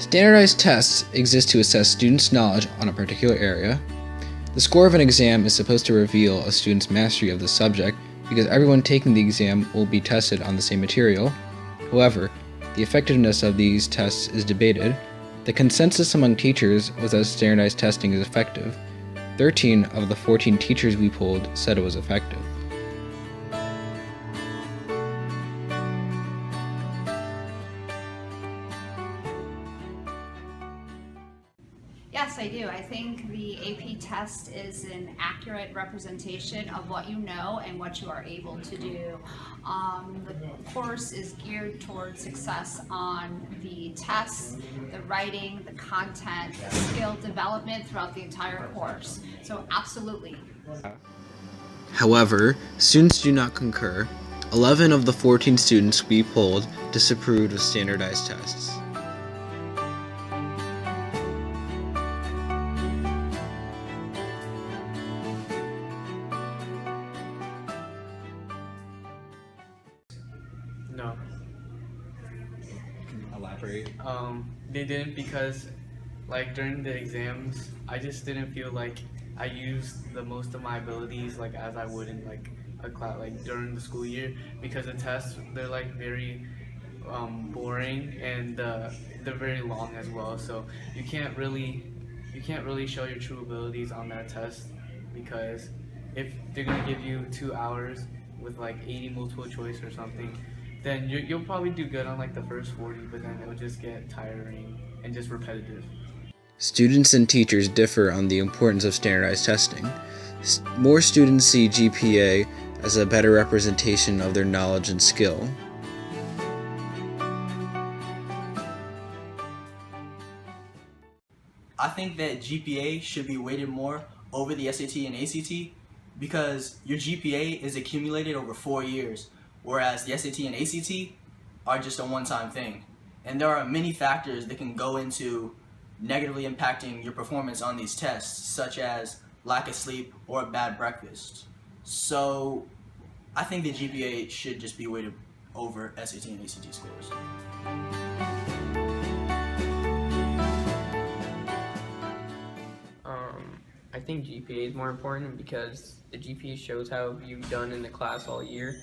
Standardized tests exist to assess students' knowledge on a particular area. The score of an exam is supposed to reveal a student's mastery of the subject because everyone taking the exam will be tested on the same material. However, the effectiveness of these tests is debated. The consensus among teachers was that standardized testing is effective. 13 of the 14 teachers we polled said it was effective. Yes, I do. I think the AP test is an accurate representation of what you know and what you are able to do. The course is geared towards success on the tests, the writing, the content, the skill development throughout the entire course. So absolutely. However, students do not concur. 11 of the 14 students we polled disapproved of standardized tests. No. Elaborate. They didn't because, like, during the exams, I just didn't feel like I used the most of my abilities, like, as I would in, like, a class, like, during the school year, because the tests, they're, like, very boring, and they're very long as well, so you can't really show your true abilities on that test, because if they're gonna give you 2 hours with, like, 80 multiple choice or something, then you'll probably do good on, like, the first 40, but then it'll just get tiring and just repetitive. Students and teachers differ on the importance of standardized testing. More students see GPA as a better representation of their knowledge and skill. I think that GPA should be weighted more over the SAT and ACT because your GPA is accumulated over 4 years, whereas the SAT and ACT are just a one-time thing. And there are many factors that can go into negatively impacting your performance on these tests, such as lack of sleep or a bad breakfast. So I think the GPA should just be weighted over SAT and ACT scores. I think GPA is more important because the GPA shows how you've done in the class all year,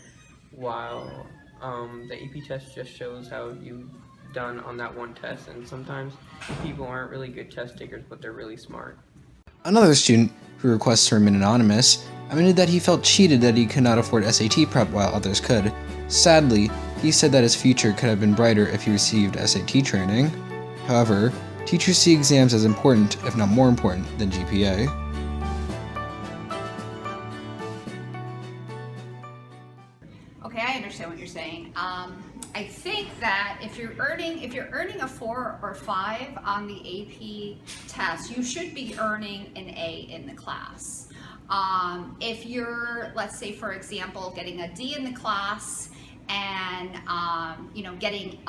while the AP test just shows how you've done on that one test, and sometimes people aren't really good test takers, but they're really smart. Another student, who requests to remain anonymous, admitted that he felt cheated that he could not afford SAT prep while others could. Sadly, he said that his future could have been brighter if he received SAT training. However, teachers see exams as important, if not more important, than GPA. Okay, I understand what you're saying. I think that if you're earning a 4 or 5 on the AP test, you should be earning an A in the class. If you're, let's say for example, getting a D in the class and getting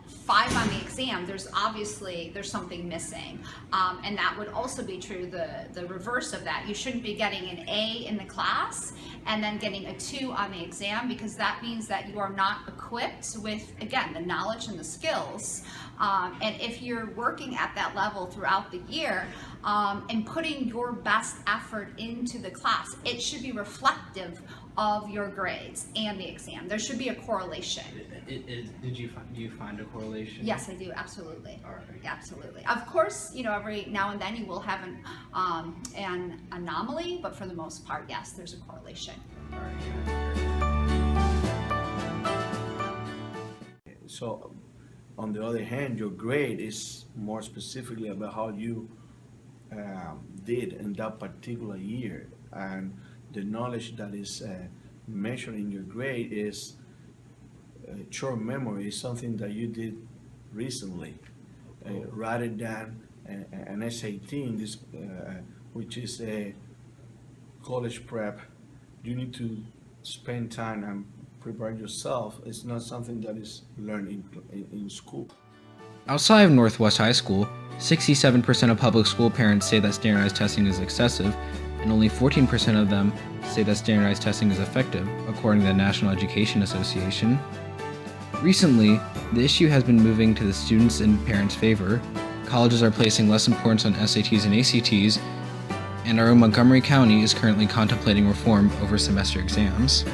5 on the exam, there's something missing, and that would also be true the reverse of that. You shouldn't be getting an A in the class and then getting a 2 on the exam, because that means that you are not equipped with, again, the knowledge and the skills. And if you're working at that level throughout the year and putting your best effort into the class, it should be reflective of your grades and the exam. There should be a correlation. Do you find a correlation? Yes, I do, absolutely. All right. Absolutely. Of course, every now and then you will have an anomaly, but for the most part, yes, there's a correlation. All right. So, on the other hand, your grade is more specifically about how you did in that particular year, and the knowledge that is measured in your grade is short memory, is something that you did recently, rather than an SAT, which is a college prep. You need to spend time and prepare yourself. It's not something that is learned in school. Outside of Northwest High School, 67% of public school parents say that standardized testing is excessive, and only 14% of them say that standardized testing is effective, according to the National Education Association. Recently, the issue has been moving to the students' and parents' favor. Colleges are placing less importance on SATs and ACTs, and our own Montgomery County is currently contemplating reform over semester exams.